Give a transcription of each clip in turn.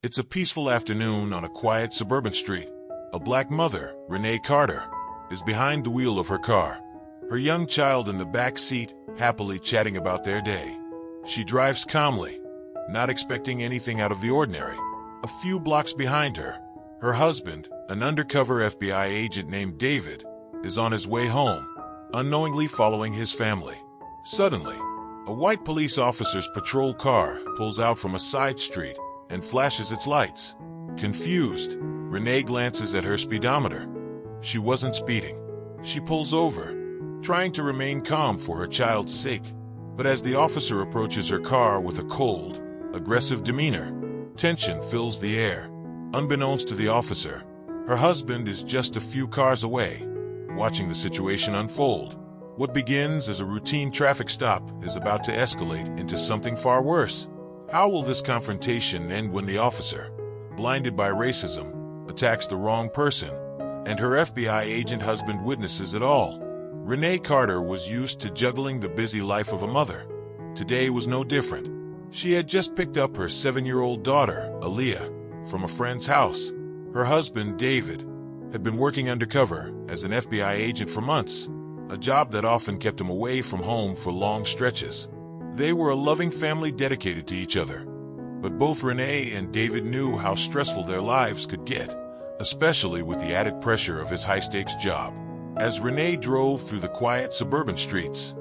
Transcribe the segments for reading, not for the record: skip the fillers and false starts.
It's a peaceful afternoon on a quiet suburban street. A black mother, Renee Carter, is behind the wheel of her car, her young child in the back seat, happily chatting about their day. She drives calmly, not expecting anything out of the ordinary. A few blocks behind her, her husband, an undercover FBI agent named David, is on his way home, unknowingly following his family. Suddenly, a white police officer's patrol car pulls out from a side street and flashes its lights. Confused, Renee glances at her speedometer. She wasn't speeding. She pulls over, trying to remain calm for her child's sake. But as the officer approaches her car with a cold, aggressive demeanor, tension fills the air. Unbeknownst to the officer, her husband is just a few cars away, watching the situation unfold. What begins as a routine traffic stop is about to escalate into something far worse. How will this confrontation end when the officer, blinded by racism, attacks the wrong person, and her FBI agent husband witnesses it all? Renee Carter was used to juggling the busy life of a mother. Today was no different. She had just picked up her 7-year-old daughter, Aaliyah, from a friend's house. Her husband, David, had been working undercover as an FBI agent for months, a job that often kept him away from home for long stretches. They were a loving family dedicated to each other, but both Renee and David knew how stressful their lives could get, especially with the added pressure of his high-stakes job. As Renee drove through the quiet suburban streets,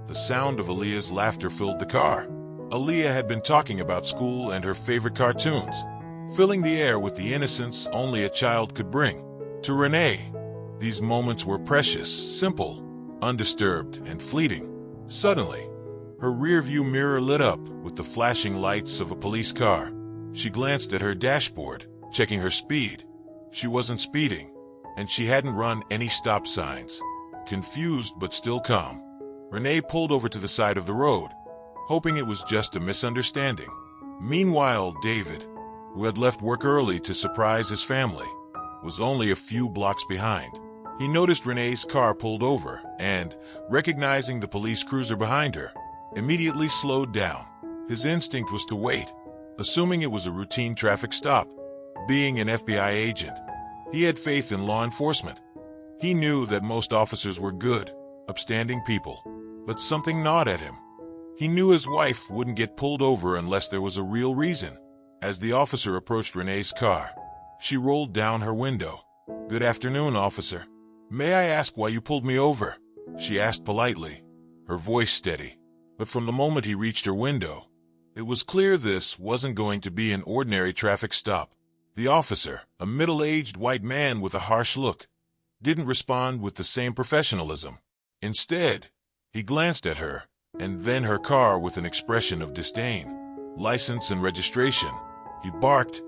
the sound of Aaliyah's laughter filled the car. Aaliyah had been talking about school and her favorite cartoons, filling the air with the innocence only a child could bring. To Renee, these moments were precious, simple, undisturbed, and fleeting. Suddenly, her rearview mirror lit up with the flashing lights of a police car. She glanced at her dashboard, checking her speed. She wasn't speeding, and she hadn't run any stop signs. Confused but still calm, Renee pulled over to the side of the road, hoping it was just a misunderstanding. Meanwhile, David, who had left work early to surprise his family, was only a few blocks behind. He noticed Renee's car pulled over and, recognizing the police cruiser behind her, immediately slowed down. His instinct was to wait, assuming it was a routine traffic stop. Being an FBI agent, he had faith in law enforcement. He knew that most officers were good, upstanding people, but something gnawed at him. He knew his wife wouldn't get pulled over unless there was a real reason. As the officer approached Renee's car, she rolled down her window. "Good afternoon, officer. May I ask why you pulled me over?" she asked politely, her voice steady. But from the moment he reached her window, it was clear this wasn't going to be an ordinary traffic stop. The officer, a middle-aged white man with a harsh look, didn't respond with the same professionalism. Instead, he glanced at her, and then her car with an expression of disdain. "License and registration," he barked,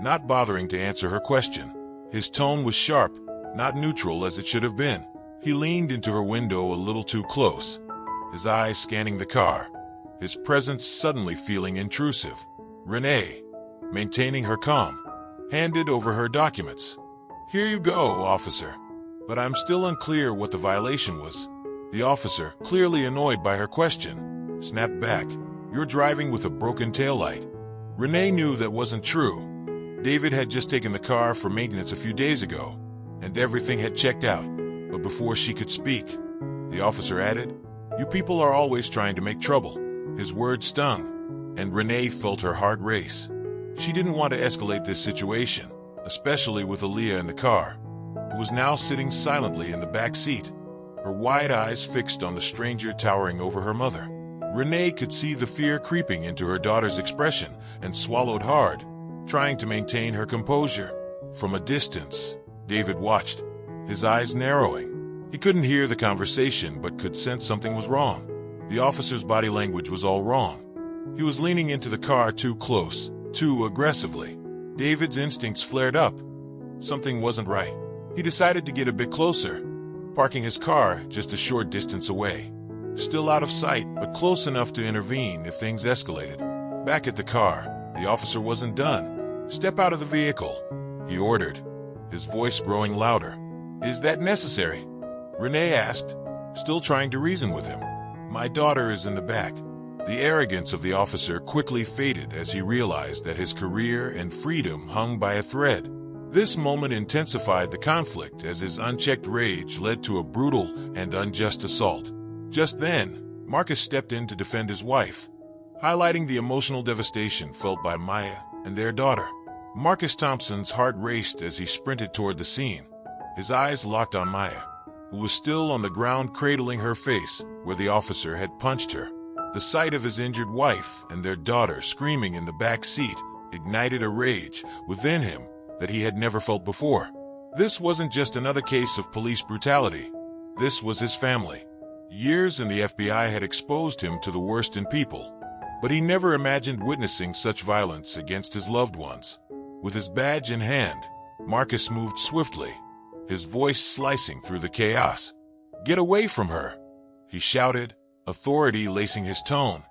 not bothering to answer her question. His tone was sharp, not neutral as it should have been. He leaned into her window a little too close, his eyes scanning the car, his presence suddenly feeling intrusive. Renee, maintaining her calm, handed over her documents. "Here you go, officer. But I'm still unclear what the violation was." The officer, clearly annoyed by her question, snapped back. "You're driving with a broken taillight." Renee knew that wasn't true. David had just taken the car for maintenance a few days ago, and everything had checked out. But before she could speak, the officer added, "You people are always trying to make trouble." His words stung, and Renee felt her heart race. She didn't want to escalate this situation, especially with Aaliyah in the car, who was now sitting silently in the back seat, her wide eyes fixed on the stranger towering over her mother. Renee could see the fear creeping into her daughter's expression and swallowed hard, trying to maintain her composure. From a distance, David watched, his eyes narrowing. He couldn't hear the conversation but could sense something was wrong. The officer's body language was all wrong. He was leaning into the car too close, too aggressively. David's instincts flared up. Something wasn't right. He decided to get a bit closer, parking his car just a short distance away. Still out of sight, but close enough to intervene if things escalated. Back at the car, the officer wasn't done. "Step out of the vehicle," he ordered, his voice growing louder. "Is that necessary?" Renee asked, still trying to reason with him. "My daughter is in the back." The arrogance of the officer quickly faded as he realized that his career and freedom hung by a thread. This moment intensified the conflict as his unchecked rage led to a brutal and unjust assault. Just then, Marcus stepped in to defend his wife, highlighting the emotional devastation felt by Maya and their daughter. Marcus Thompson's heart raced as he sprinted toward the scene, his eyes locked on Maya, who was still on the ground cradling her face where the officer had punched her. The sight of his injured wife and their daughter screaming in the back seat ignited a rage within him that he had never felt before. This wasn't just another case of police brutality. This was his family. Years in the FBI had exposed him to the worst in people, but he never imagined witnessing such violence against his loved ones. With his badge in hand, Marcus moved swiftly, his voice slicing through the chaos. "Get away from her!" he shouted, authority lacing his tone.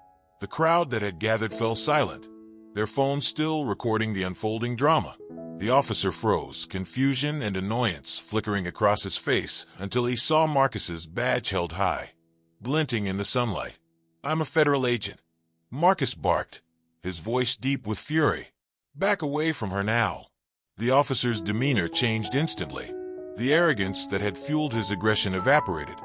The crowd that had gathered fell silent, their phones still recording the unfolding drama. The officer froze, confusion and annoyance flickering across his face until he saw Marcus's badge held high, glinting in the sunlight. "I'm a federal agent," Marcus barked, his voice deep with fury. "Back away from her now." The officer's demeanor changed instantly. The arrogance that had fueled his aggression evaporated,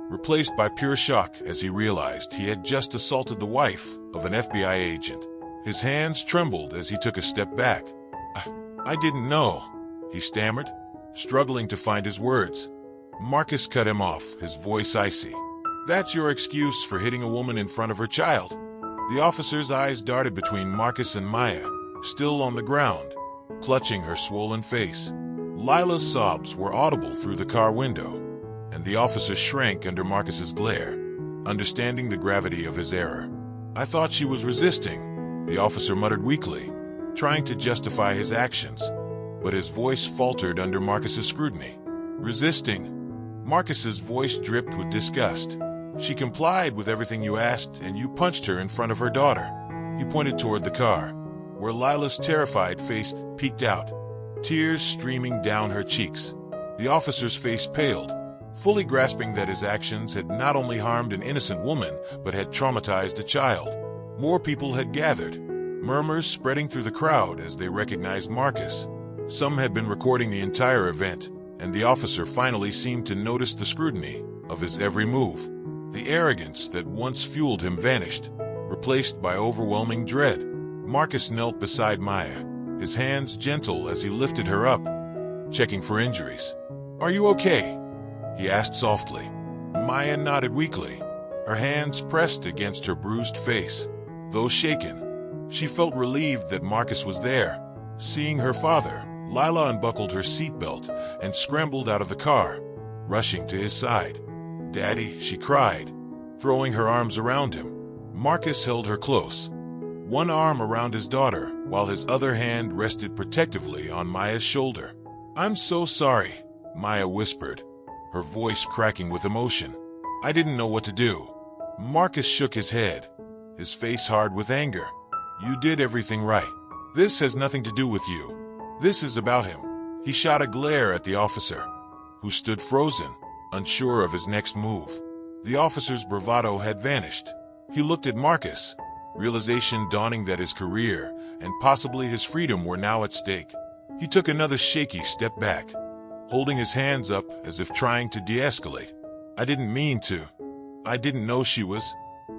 replaced by pure shock as he realized he had just assaulted the wife of an FBI agent. His hands trembled as he took a step back. I didn't know," he stammered, struggling to find his words. Marcus cut him off, his voice icy. "That's your excuse for hitting a woman in front of her child?" The officer's eyes darted between Marcus and Maya, still on the ground, clutching her swollen face. Lila's sobs were audible through the car window, and the officer shrank under Marcus's glare, understanding the gravity of his error. "I thought she was resisting," the officer muttered weakly, trying to justify his actions, but his voice faltered under Marcus's scrutiny. "Resisting?" Marcus's voice dripped with disgust. "She complied with everything you asked, and you punched her in front of her daughter." He pointed toward the car, where Lila's terrified face peeked out, tears streaming down her cheeks. The officer's face paled, fully grasping that his actions had not only harmed an innocent woman, but had traumatized a child. More people had gathered, murmurs spreading through the crowd as they recognized Marcus. Some had been recording the entire event, and the officer finally seemed to notice the scrutiny of his every move. The arrogance that once fueled him vanished, replaced by overwhelming dread. Marcus knelt beside Maya, his hands gentle as he lifted her up, checking for injuries. "Are you okay?" he asked softly. Maya nodded weakly, her hands pressed against her bruised face. Though shaken, she felt relieved that Marcus was there. Seeing her father, Lila unbuckled her seatbelt and scrambled out of the car, rushing to his side. "Daddy," she cried, throwing her arms around him. Marcus held her close, one arm around his daughter while his other hand rested protectively on Maya's shoulder. "I'm so sorry," Maya whispered, her voice cracking with emotion. "I didn't know what to do." Marcus shook his head, his face hard with anger. "You did everything right. This has nothing to do with you. This is about him." He shot a glare at the officer, who stood frozen, unsure of his next move. The officer's bravado had vanished. He looked at Marcus, realization dawning that his career and possibly his freedom were now at stake. He took another shaky step back, holding his hands up as if trying to de-escalate. "I didn't mean to. I didn't know she was."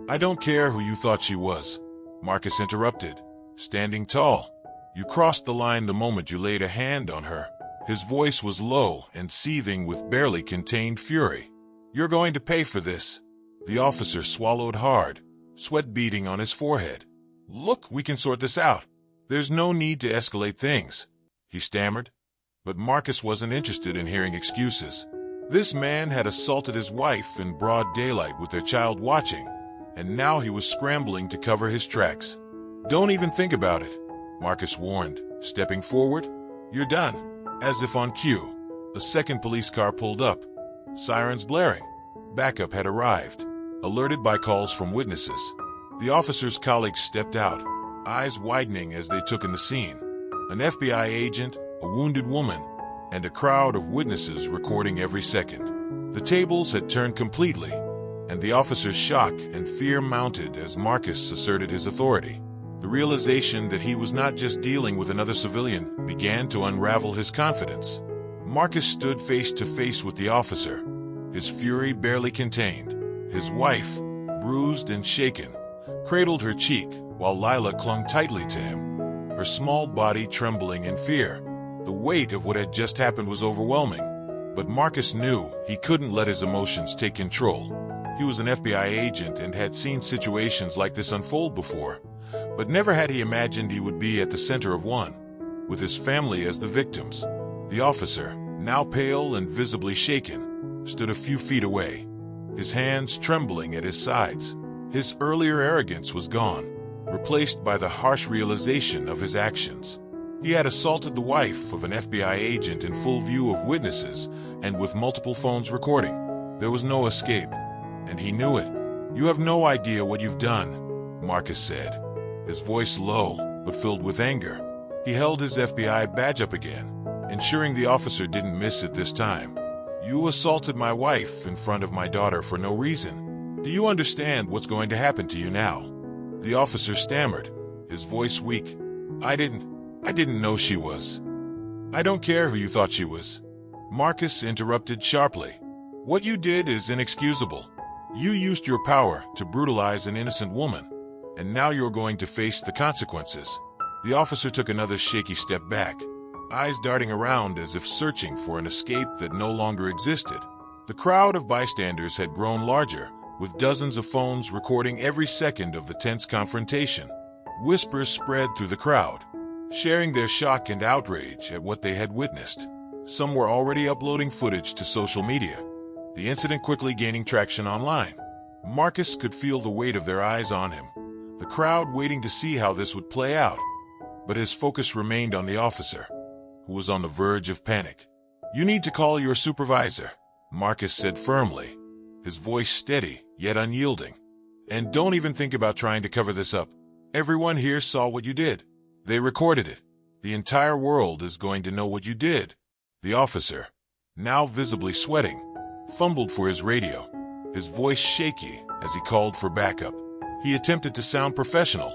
"I don't care who you thought she was," Marcus interrupted, standing tall. "You crossed the line the moment you laid a hand on her." His voice was low and seething with barely contained fury. "You're going to pay for this." The officer swallowed hard, sweat beading on his forehead. "Look, we can sort this out. There's no need to escalate things," he stammered. But Marcus wasn't interested in hearing excuses. This man had assaulted his wife in broad daylight with their child watching, and now he was scrambling to cover his tracks. "Don't even think about it," Marcus warned, stepping forward. "You're done." As if on cue, a second police car pulled up, sirens blaring. Backup had arrived, alerted by calls from witnesses. The officer's colleagues stepped out, eyes widening as they took in the scene. An FBI agent, a wounded woman, and a crowd of witnesses recording every second. The tables had turned completely. and the officer's shock and fear mounted as Marcus asserted his authority. The realization that he was not just dealing with another civilian began to unravel his confidence. Marcus stood face to face with the officer, his fury barely contained. His wife, bruised and shaken, cradled her cheek while Lila clung tightly to him, her small body trembling in fear. The weight of what had just happened was overwhelming, but Marcus knew he couldn't let his emotions take control. He was an FBI agent and had seen situations like this unfold before, but never had he imagined he would be at the center of one, with his family as the victims. The officer, now pale and visibly shaken, stood a few feet away, his hands trembling at his sides. His earlier arrogance was gone, replaced by the harsh realization of his actions. He had assaulted the wife of an FBI agent in full view of witnesses and with multiple phones recording. There was no escape, and he knew it. "You have no idea what you've done," Marcus said, his voice low but filled with anger. He held his FBI badge up again, ensuring the officer didn't miss it this time. "You assaulted my wife in front of my daughter for no reason. Do you understand what's going to happen to you now?" The officer stammered, his voice weak. I didn't know she was." "I don't care who you thought she was," Marcus interrupted sharply. "What you did is inexcusable. You used your power to brutalize an innocent woman, and now you're going to face the consequences." The officer took another shaky step back, eyes darting around as if searching for an escape that no longer existed. The crowd of bystanders had grown larger, with dozens of phones recording every second of the tense confrontation. Whispers spread through the crowd, sharing their shock and outrage at what they had witnessed. Some were already uploading footage to social media, the incident quickly gaining traction online. Marcus could feel the weight of their eyes on him, the crowd waiting to see how this would play out. But his focus remained on the officer, who was on the verge of panic. "You need to call your supervisor," Marcus said firmly, his voice steady yet unyielding. "And don't even think about trying to cover this up. Everyone here saw what you did. They recorded it. The entire world is going to know what you did." The officer, now visibly sweating, fumbled for his radio, his voice shaky as he called for backup. He attempted to sound professional,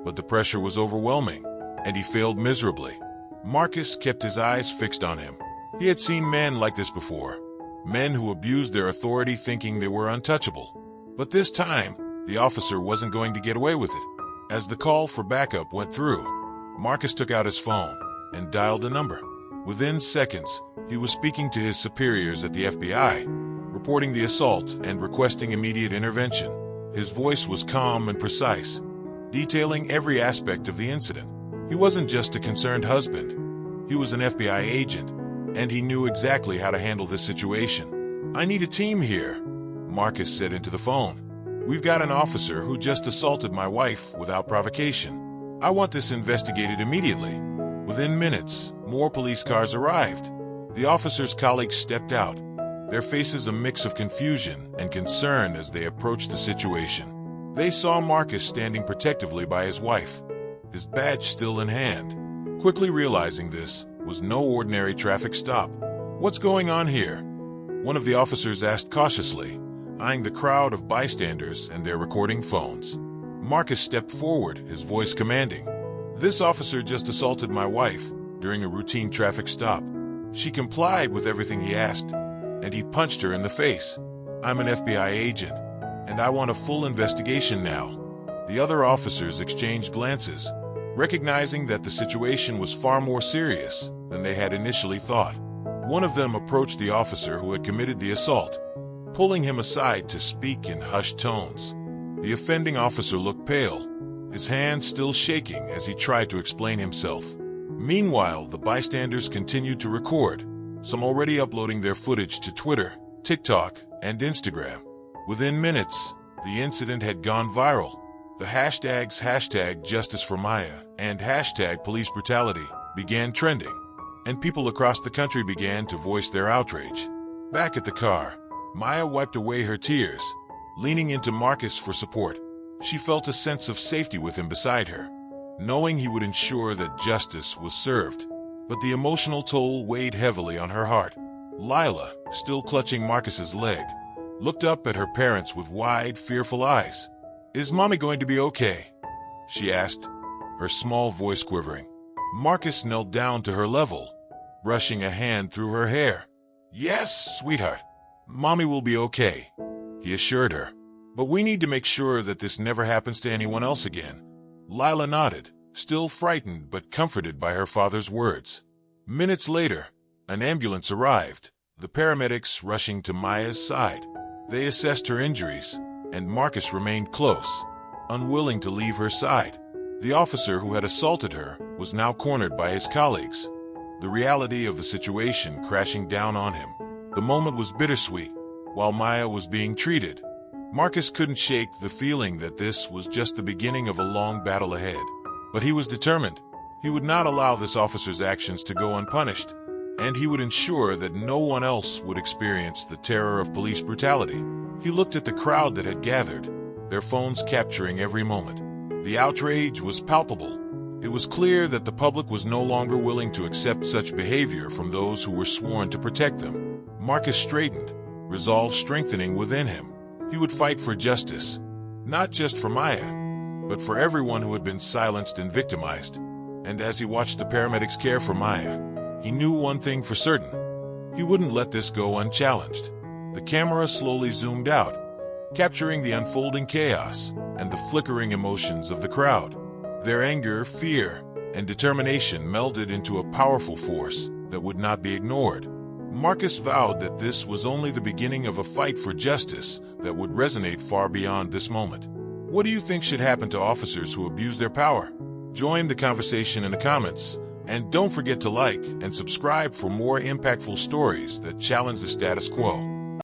but the pressure was overwhelming, and he failed miserably. Marcus kept his eyes fixed on him. He had seen men like this before, men who abused their authority thinking they were untouchable. But this time, the officer wasn't going to get away with it. As the call for backup went through, Marcus took out his phone and dialed a number. Within seconds, he was speaking to his superiors at the FBI, reporting the assault and requesting immediate intervention. His voice was calm and precise, detailing every aspect of the incident. He wasn't just a concerned husband. He was an FBI agent, and he knew exactly how to handle this situation. "I need a team here," Marcus said into the phone. "We've got an officer who just assaulted my wife without provocation. I want this investigated immediately." Within minutes, more police cars arrived. The officer's colleagues stepped out, their faces a mix of confusion and concern as they approached the situation. They saw Marcus standing protectively by his wife, his badge still in hand. Quickly realizing this was no ordinary traffic stop. "What's going on here?" one of the officers asked cautiously, eyeing the crowd of bystanders and their recording phones. Marcus stepped forward, his voice commanding. "This officer just assaulted my wife during a routine traffic stop. She complied with everything he asked, and he punched her in the face. I'm an FBI agent, and I want a full investigation now." The other officers exchanged glances, recognizing that the situation was far more serious than they had initially thought. One of them approached the officer who had committed the assault, pulling him aside to speak in hushed tones. The offending officer looked pale, his hands still shaking as he tried to explain himself. Meanwhile, the bystanders continued to record, some already uploading their footage to Twitter, TikTok, and Instagram. Within minutes, the incident had gone viral. The hashtags #JusticeForMaya and #PoliceBrutality began trending, and people across the country began to voice their outrage. Back at the car, Maya wiped away her tears, leaning into Marcus for support. She felt a sense of safety with him beside her, knowing he would ensure that justice was served. But the emotional toll weighed heavily on her heart. Lila, still clutching Marcus's leg, looked up at her parents with wide, fearful eyes. "Is Mommy going to be okay?" she asked, her small voice quivering. Marcus knelt down to her level, brushing a hand through her hair. "Yes, sweetheart. Mommy will be okay," he assured her. "But we need to make sure that this never happens to anyone else again." Lila nodded, still frightened but comforted by her father's words. Minutes later, an ambulance arrived, the paramedics rushing to Maya's side. They assessed her injuries, and Marcus remained close, unwilling to leave her side. The officer who had assaulted her was now cornered by his colleagues, the reality of the situation crashing down on him. The moment was bittersweet. While Maya was being treated, Marcus couldn't shake the feeling that this was just the beginning of a long battle ahead. But he was determined. He would not allow this officer's actions to go unpunished, and he would ensure that no one else would experience the terror of police brutality. He looked at the crowd that had gathered, their phones capturing every moment. The outrage was palpable. It was clear that the public was no longer willing to accept such behavior from those who were sworn to protect them. Marcus straightened, resolve strengthening within him. He would fight for justice, not just for Maya, but for everyone who had been silenced and victimized. And as he watched the paramedics care for Maya, he knew one thing for certain. He wouldn't let this go unchallenged. The camera slowly zoomed out, capturing the unfolding chaos and the flickering emotions of the crowd. Their anger, fear, and determination melded into a powerful force that would not be ignored. Marcus vowed that this was only the beginning of a fight for justice that would resonate far beyond this moment. What do you think should happen to officers who abuse their power? Join the conversation in the comments, and don't forget to like and subscribe for more impactful stories that challenge the status quo.